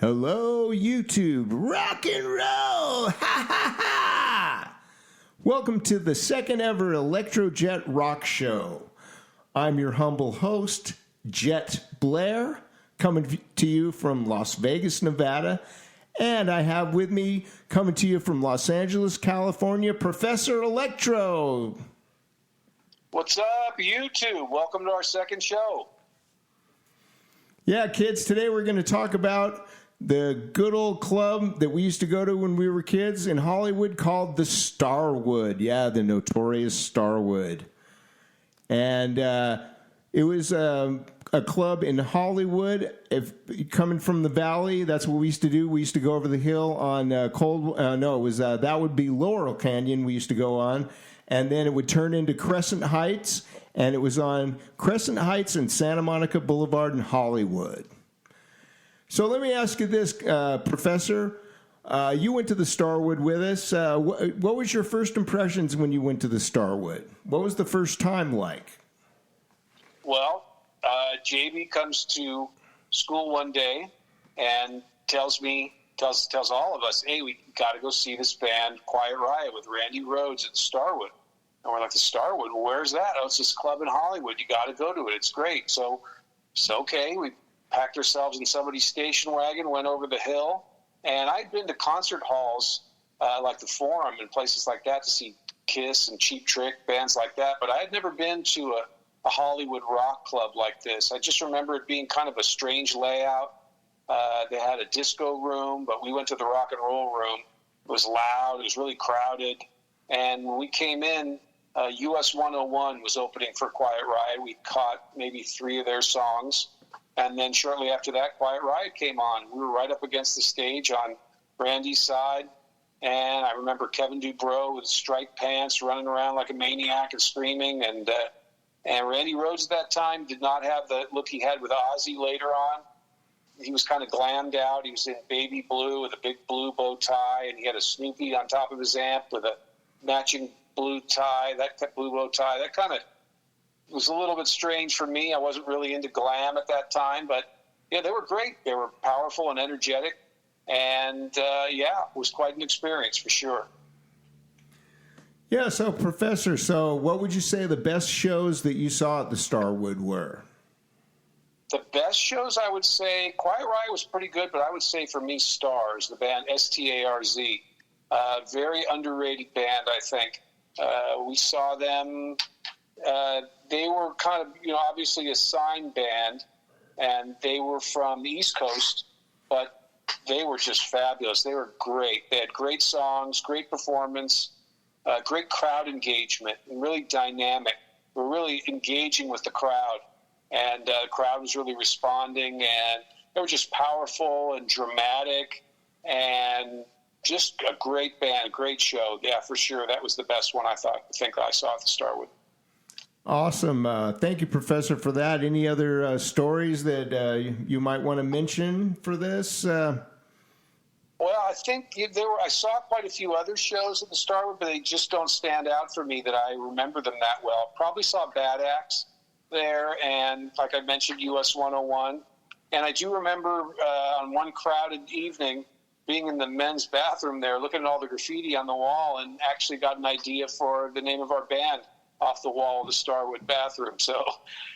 Hello, YouTube. Rock and roll. Ha ha ha. Welcome to the second ever Electrojet rock show. I'm your humble host, Jett Blair, coming to you from Las Vegas, Nevada. And I have with me, coming to you from Los Angeles, California, Professor Electro. What's up, YouTube? Welcome to our second show. Yeah, kids, today we're going to talk about the good old club that we used to go to when we were kids in Hollywood called the Starwood. Yeah, the notorious Starwood. And it was a club in Hollywood. If coming from the valley, that's what we used to do. We used to go over the hill on that would be Laurel Canyon we used to go on. And then it would turn into Crescent Heights. And it was on Crescent Heights and Santa Monica Boulevard in Hollywood. So let me ask you this, Professor. You went to the Starwood with us. What was your first impressions when you went to the Starwood? What was the first time like? Well, JB comes to school one day and tells all of us, hey, we got to go see this band, Quiet Riot, with Randy Rhoads at the Starwood. And we're like, the Starwood? Well, where's that? Oh, it's this club in Hollywood. You got to go to it. It's great. So okay. We packed ourselves in somebody's station wagon, went over the hill. And I'd been to concert halls like the Forum and places like that to see Kiss and Cheap Trick, bands like that. But I had never been to a Hollywood rock club like this. I just remember it being kind of a strange layout. They had a disco room, but we went to the rock and roll room. It was loud. It was really crowded. And when we came in, US 101 was opening for Quiet Riot. We caught maybe 3 of their songs. And then shortly after that, Quiet Riot came on. We were right up against the stage on Randy's side. And I remember Kevin DuBrow with striped pants running around like a maniac and screaming. And Randy Rhoads at that time did not have the look he had with Ozzy later on. He was kind of glammed out. He was in baby blue with a big blue bow tie. And he had a Snoopy on top of his amp with a matching blue tie, that blue bow tie. That kind of was a little bit strange for me. I wasn't really into glam at that time, but yeah, they were great. They were powerful and energetic, and it was quite an experience for sure. Yeah, so Professor, what would you say the best shows that you saw at the Starwood were? The best shows, I would say, Quiet Riot was pretty good, but I would say for me, Starz, the band Starz, very underrated band, I think. We saw them. They were kind of, obviously a signed band, and they were from the East Coast, but they were just fabulous. They were great. They had great songs, great performance, great crowd engagement, and really dynamic. They were really engaging with the crowd, and the crowd was really responding, and they were just powerful and dramatic, and just a great band, a great show. Yeah, for sure. That was the best one I think I saw at the Starwood. Awesome. Thank you, Professor, for that. Any other stories that you might want to mention for this? Well, I think I saw quite a few other shows at the Starwood, but they just don't stand out for me that I remember them that well. Probably saw Bad Axe there, and like I mentioned, US 101. And I do remember on one crowded evening being in the men's bathroom there, looking at all the graffiti on the wall, and actually got an idea for the name of our band off the wall of the Starwood bathroom. So,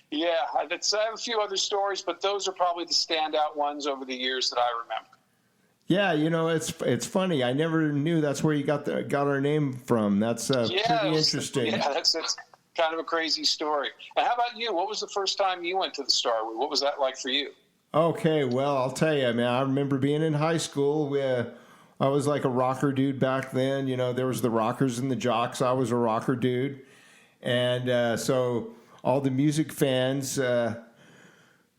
yeah, I have a few other stories, but those are probably the standout ones over the years that I remember. Yeah, it's funny. I never knew that's where you got our name from. That's pretty interesting. Yeah, that's kind of a crazy story. And how about you? What was the first time you went to the Starwood? What was that like for you? Okay, well, I'll tell you, man. I remember being in high school. I was like a rocker dude back then. There was the rockers and the jocks. I was a rocker dude. And so all the music fans, they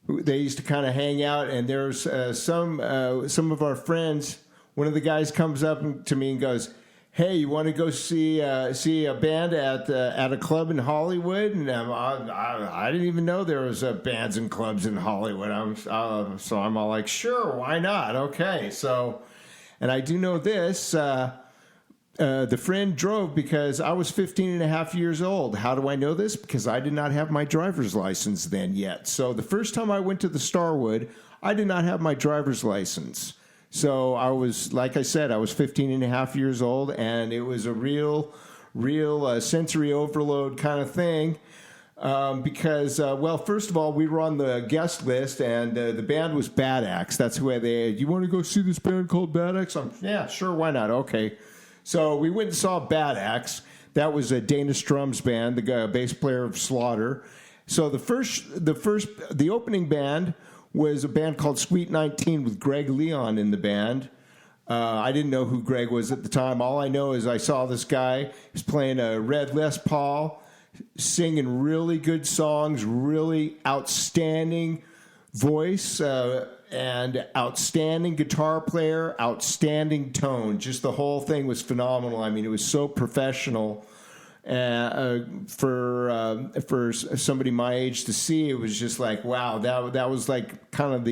used to kind of hang out. And there's some of our friends. One of the guys comes up to me and goes, "Hey, you want to go see a band at a club in Hollywood?" And I didn't even know there was bands and clubs in Hollywood. So I'm all like, "Sure, why not? Okay." So, and I do know this. the friend drove because I was 15 and a half years old. How do I know this? Because I did not have my driver's license then yet. So the first time I went to the Starwood, I did not have my driver's license. So I was, like I said, I was 15 and a half years old, and it was a real sensory overload kind of thing. Because, well, first of all, we were on the guest list, and the band was Bad Axe. That's who you want to go see this band called Bad Axe? Yeah, sure, why not? Okay. So we went and saw Bad Axe. That was Dana Strum's band, the bass player of Slaughter. So the opening band was a band called Sweet 19 with Greg Leon in the band. I didn't know who Greg was at the time. All I know is I saw this guy. He's playing a red Les Paul, singing really good songs, really outstanding voice, and outstanding guitar player, outstanding tone. Just the whole thing was phenomenal. I mean, it was so professional. For somebody my age to see, it was just like, wow, that was like kind of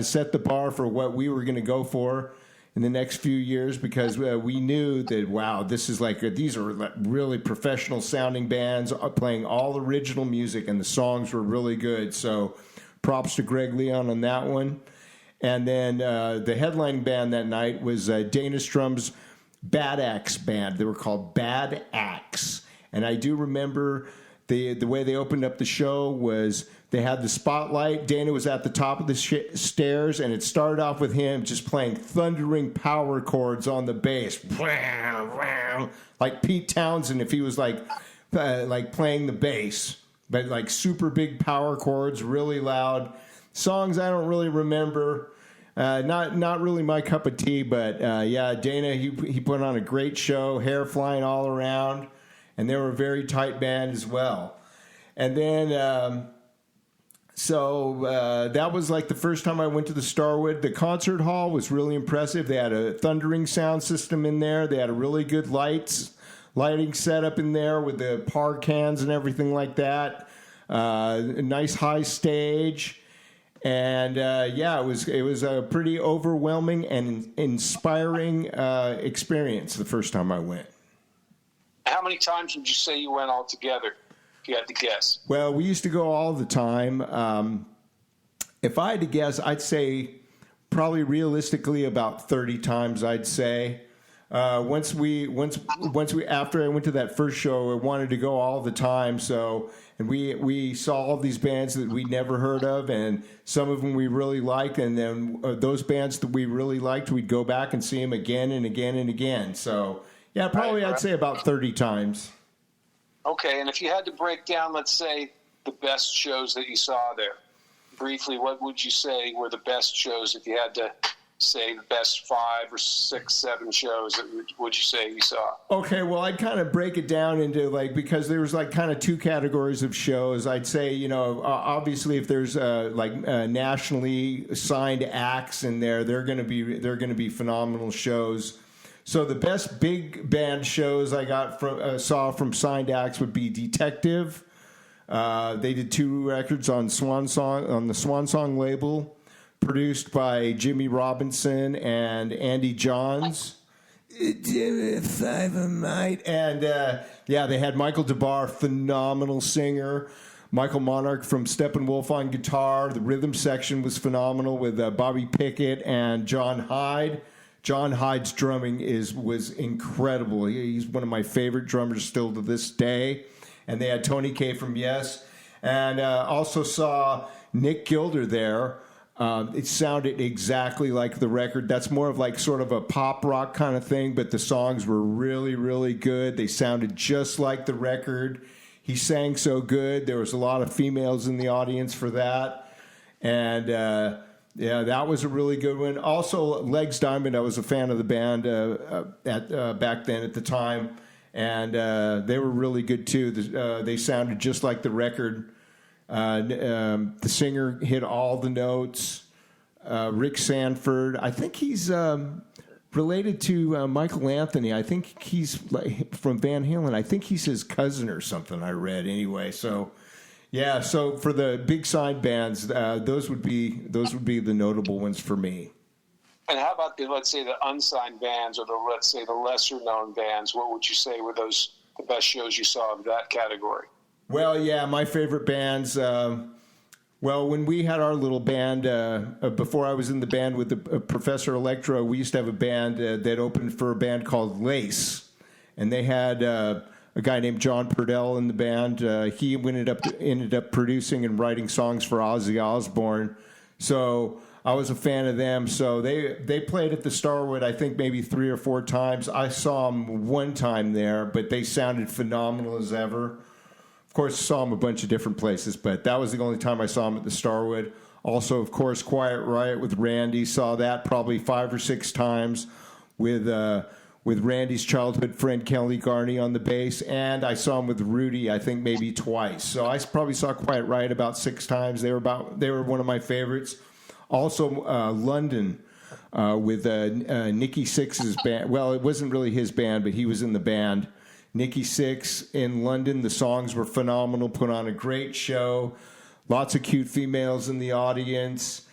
set the bar for what we were going to go for in the next few years, because we knew that, wow, these are like really professional sounding bands playing all original music, and the songs were really good. So props to Greg Leon on that one. And then the headlining band that night was Dana Strum's Bad Axe band. They were called Bad Axe. And I do remember the way they opened up the show was they had the spotlight. Dana was at the top of the stairs, and it started off with him just playing thundering power chords on the bass. Like Pete Townsend if he was like playing the bass. But like super big power chords, really loud. Songs I don't really remember. Not really my cup of tea, but yeah, Dana, he put on a great show, hair flying all around, and they were a very tight band as well. And then, so that was like the first time I went to the Starwood. The concert hall was really impressive. They had a thundering sound system in there. They had a really good lighting setup in there with the par cans and everything like that. A nice high stage. And yeah, it was a pretty overwhelming and inspiring experience the first time I went. How many times would you say you went all together, if you had to guess? Well, we used to go all the time. If I had to guess, I'd say probably realistically about 30 times, I'd say. Once we after I went to that first show, I wanted to go all the time. So, and we saw all these bands that we never heard of, and some of them we really liked. And then those bands that we really liked, we'd go back and see them again and again and again. So, yeah, probably I'd say about 30 times. Okay, and if you had to break down, let's say, the best shows that you saw there, briefly, what would you say were the best shows if you had to say the best 5 or 6, 7 shows that would you say you saw? Okay, well, I'd kind of break it down into because there was like kind of 2 categories of shows. I'd say, obviously if there's nationally signed acts in there, they're going to be phenomenal shows. So the best big band shows I saw from signed acts would be Detective. They did 2 records on the Swan Song label, produced by Jimmy Robinson and Andy Johns. If I might. And yeah, they had Michael DeBar, phenomenal singer. Michael Monarch from Steppenwolf on guitar. The rhythm section was phenomenal with Bobby Pickett and John Hyde. John Hyde's drumming was incredible. He's one of my favorite drummers still to this day. And they had Tony Kaye from Yes. And also saw Nick Gilder there. It sounded exactly like the record. That's more of like sort of a pop rock kind of thing, but the songs were really, really good. They sounded just like the record. He sang so good. There was a lot of females in the audience for that. And yeah, that was a really good one. Also, Legs Diamond, I was a fan of the band back then at the time. And they were really good too. They sounded just like the record. The singer hit all the notes. Rick Sanford, I think he's related to Michael Anthony. I think he's from Van Halen. I think he's his cousin or something. I read anyway. So yeah. So for the big signed bands, those would be the notable ones for me. And how about let's say the unsigned bands, or let's say the lesser known bands? What would you say were the best shows you saw of that category? Well, yeah, my favorite bands. When we had our little band, before I was in the band with the Professor Electro, we used to have a band that opened for a band called Lace, and they had a guy named John Purdell in the band. He ended up producing and writing songs for Ozzy Osbourne. So I was a fan of them. So they played at the Starwood, I think maybe 3 or 4 times. I saw them one time there, but they sounded phenomenal as ever. Of course, I saw them a bunch of different places, but that was the only time I saw them at the Starwood. Also, of course, Quiet Riot with Randy. Saw that probably 5 or 6 times with Randy's childhood friend Kelly Garney on the bass, and I saw him with Rudy, I think maybe twice. So I probably saw Quiet Riot about 6 times. They were one of my favorites. Also, London with Nikki Sixx's band. Well, it wasn't really his band, but he was in the band. Nikki Sixx in London. The songs were phenomenal. Put on a great show. Lots of cute females in the audience,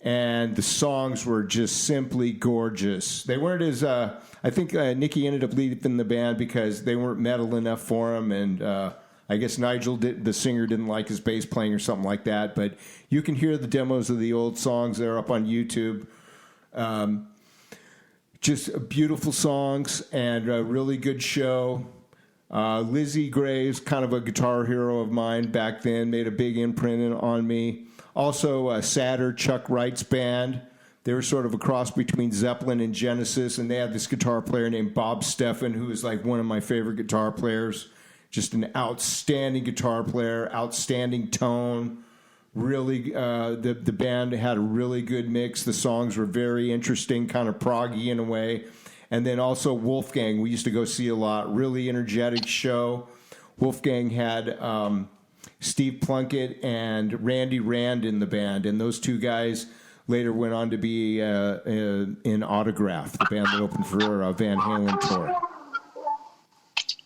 and the songs were just simply gorgeous. They weren't as I think Nikki ended up leaving the band because they weren't metal enough for him, and I guess Nigel, the singer, didn't like his bass playing or something like that. But you can hear the demos of the old songs. They're up on YouTube. Just beautiful songs and a really good show. Lizzy Graves, kind of a guitar hero of mine back then, made a big imprint on me. Also, Satyr, Chuck Wright's band. They were sort of a cross between Zeppelin and Genesis, and they had this guitar player named Bob Steffen, who is like one of my favorite guitar players. Just an outstanding guitar player, outstanding tone. Really, the band had a really good mix. The songs were very interesting, kind of proggy in a way. And then also Wolfgang, we used to go see a lot. Really energetic show. Wolfgang had Steve Plunkett and Randy Rand in the band, and those 2 guys later went on to be in Autograph, the band that opened for Van Halen tour.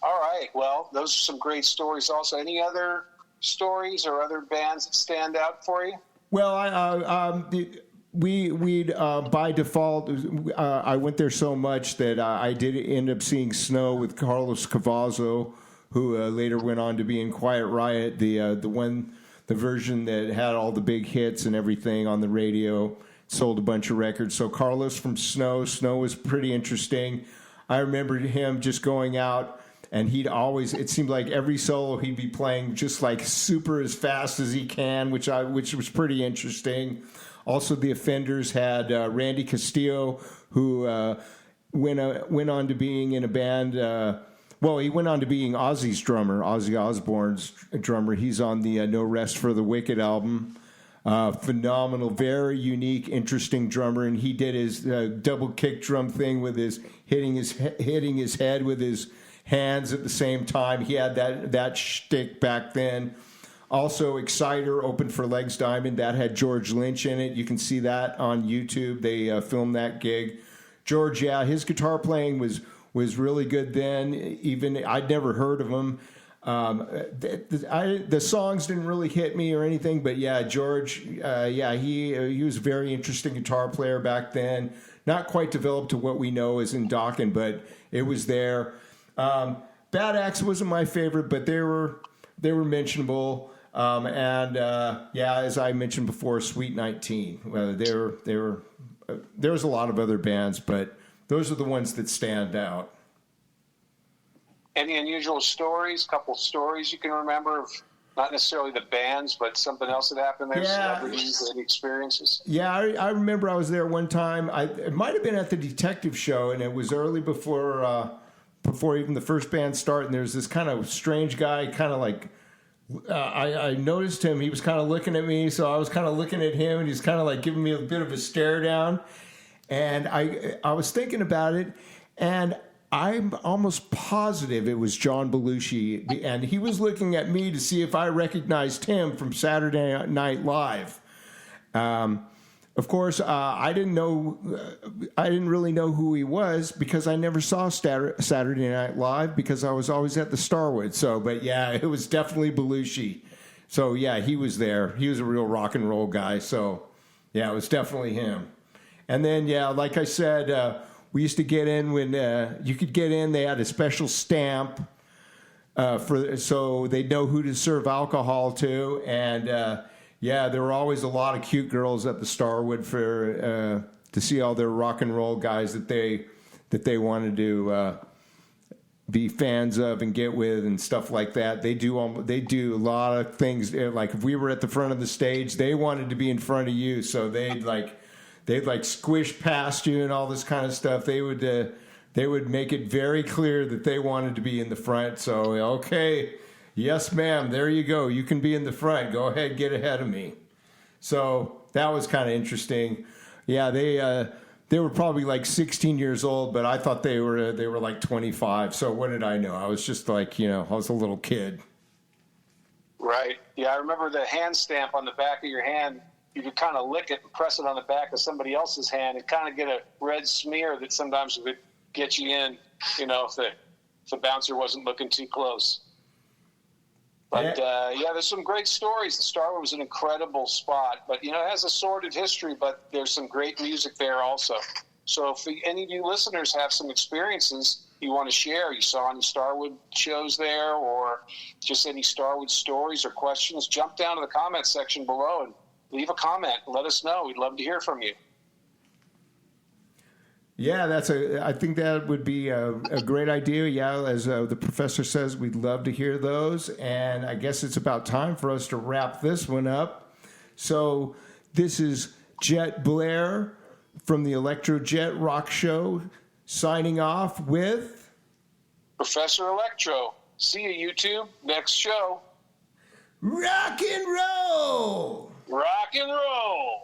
All right. Well, those are some great stories also. Any other stories or other bands that stand out for you? Well, we'd by default, I went there so much that I did end up seeing Snow with Carlos Cavazo, who later went on to be in Quiet Riot, the version that had all the big hits and everything on the radio, sold a bunch of records. So Carlos from Snow was pretty interesting. I remember him just going out, and it seemed like every solo he'd be playing just like super as fast as he can, which was pretty interesting. Also, the Offenders had Randy Castillo, who went on to being in a band. He went on to being Ozzy's drummer, Ozzy Osbourne's drummer. He's on the No Rest for the Wicked album. Phenomenal, very unique, interesting drummer, and he did his double kick drum thing with his hitting his head with his hands at the same time. He had that shtick back then. Also, Exciter opened for Legs Diamond. That had George Lynch in it. You can see that on YouTube. They filmed that gig. George, his guitar playing was really good then. Even I'd never heard of him. The songs didn't really hit me or anything, but George, he was a very interesting guitar player back then. Not quite developed to what we know as in Dokken, but it was there. Bad Axe wasn't my favorite, but they were mentionable. As I mentioned before, Sweet 19. There was a lot of other bands, but those are the ones that stand out. Any unusual stories? Couple stories you can remember of not necessarily the bands, but something else that happened there? Celebrities, any experiences? Yeah, I remember I was there one time. It might have been at the Detective Show, and it was early before even the first band started. And there's this kind of strange guy, kind of like. I noticed him. He was kind of looking at me, so I was kind of looking at him, and he's kind of like giving me a bit of a stare down. And I was thinking about it, and I'm almost positive it was John Belushi, and he was looking at me to see if I recognized him from Saturday Night Live. Of course, I didn't really know who he was because I never saw Saturday Night Live because I was always at the Starwood. It was definitely Belushi. So he was there. He was a real rock and roll guy. So it was definitely him. And then, yeah, like I said, we used to get in when you could get in. They had a special stamp so they'd know who to serve alcohol to. And, yeah, there were always a lot of cute girls at the Starwood to see all their rock and roll guys that they wanted to be fans of and get with and stuff like that. They do a lot of things. Like if we were at the front of the stage, they wanted to be in front of you, so they'd squish past you and all this kind of stuff. They would make it very clear that they wanted to be in the front. So okay, yes, ma'am, there you go. You can be in the front. Go ahead, get ahead of me. So that was kind of interesting. Yeah, they were probably like 16 years old, but I thought they were like 25. So what did I know? I was just like, I was a little kid. Right. Yeah, I remember the hand stamp on the back of your hand. You could kind of lick it and press it on the back of somebody else's hand and kind of get a red smear that sometimes would get you in, if the bouncer wasn't looking too close. But, yeah, there's some great stories. The Starwood was an incredible spot. But, it has a sordid history, but there's some great music there also. So if any of you listeners have some experiences you want to share, you saw any Starwood shows there or just any Starwood stories or questions, jump down to the comments section below and leave a comment. Let us know. We'd love to hear from you. Yeah, I think that would be a great idea. Yeah, as the professor says, we'd love to hear those. And I guess it's about time for us to wrap this one up. So this is Jett Blair from the Electrojet Rock Show signing off with Professor Electro. See you, YouTube. Next show. Rock and roll! Rock and roll!